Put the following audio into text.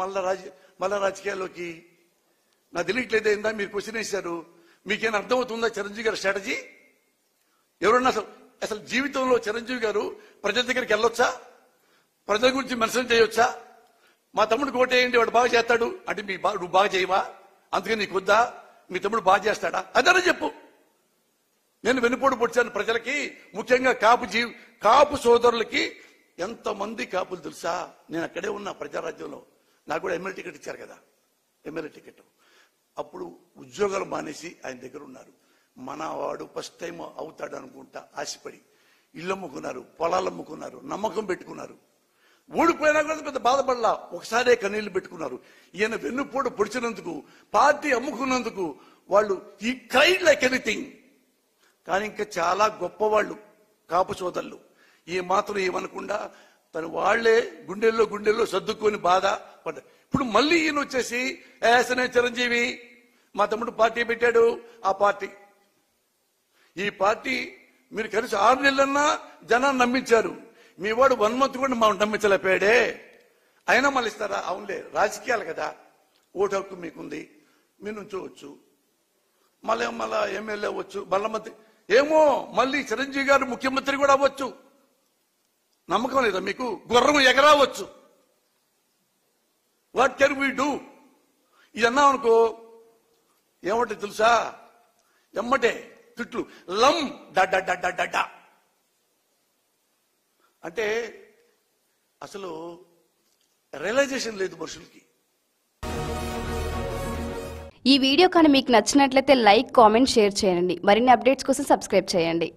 మళ్ళా రాజకీయాల్లోకి నాకు తెలియట్లేదు. ఏందా మీరు క్వశ్చన్ వేశారు, మీకేమైనా అర్థమవుతుందా చిరంజీవి గారి స్ట్రాటజీ? ఎవరన్నా అసలు జీవితంలో చిరంజీవి గారు ప్రజల దగ్గరికి వెళ్ళొచ్చా? ప్రజల గురించి మెన్షన్ చేయొచ్చా? మా తమ్ముడు కోటేయండి వాడు బాగా చేస్తాడు అంటే నువ్వు బాగా చేయవా? అందుకని నీకు వద్దా? మీ తమ్ముడు బాగా చేస్తాడా? అదనే చెప్పు. నేను వెన్నుపోటు పొడిచాను ప్రజలకి, ముఖ్యంగా కాపు సోదరులకి. ఎంతమంది కాపులు తెలుసా? నేను అక్కడే ఉన్నా ప్రజారాజ్యంలో. నాకు కూడా ఎమ్మెల్యే టికెట్ ఇచ్చారు కదా, ఎమ్మెల్యే టికెట్. అప్పుడు ఉద్యోగాలు మానేసి ఆయన దగ్గర ఉన్నారు. మన వాడు ఫస్ట్ టైం అవుతాడు అనుకుంటా ఆశపడి ఇల్లు అమ్ముకున్నారు, పొలాలు అమ్ముకున్నారు, నమ్మకం పెట్టుకున్నారు. ఓడిపోయినా కూడా పెద్ద బాధపడలా, ఒకసారే కన్నీళ్లు పెట్టుకున్నారు. ఈయన వెన్నుపోటు పొడిచినందుకు, పార్టీ అమ్ముకున్నందుకు వాళ్ళు ఈ క్రైడ్ లైక్ ఎనీథింగ్. కానీ ఇంకా చాలా గొప్పవాళ్ళు కాపు సోదరులు ఈ మాత్రం ఏమనకుండా తను వాళ్లే గుండెల్లో సర్దుకొని బాధ పడ్డారు. ఇప్పుడు మళ్ళీ ఈయన వచ్చేసి ఏసనే చిరంజీవి మా తమ్ముడు పార్టీ పెట్టాడు, ఆ పార్టీ ఈ పార్టీ మీరు కలిసి 6 నెలలన్నా జనాన్ని నమ్మించారు. మీ వాడు 1 month కూడా మనం నమ్మించలేపాడే, అయినా మళ్ళీ ఇస్తారా? అవునులే, రాజకీయాలు కదా, ఓటు హక్కు మీకుంది, మీరు నుంచోవచ్చు, మళ్ళీ ఎమ్మెల్యే అవ్వచ్చు, మంత్రి ఏమో, మళ్ళీ చిరంజీవి గారు ముఖ్యమంత్రి కూడా అవ్వచ్చు. నమ్మకం లేదా మీకు? గుర్రం ఎగరావచ్చు. What can we do? ఇది అన్నాం అనుకో ఏమంటే తెలుసా, ఎమ్మటే తిట్లు, లమ్ డా అంటే అసలు రియలైజేషన్ లేదు మనుషులకి. ఈ వీడియో కానీ మీకు నచ్చినట్లయితే లైక్, కామెంట్, షేర్ చేయండి. మరిన్ని అప్డేట్స్ కోసం సబ్స్క్రైబ్ చేయండి.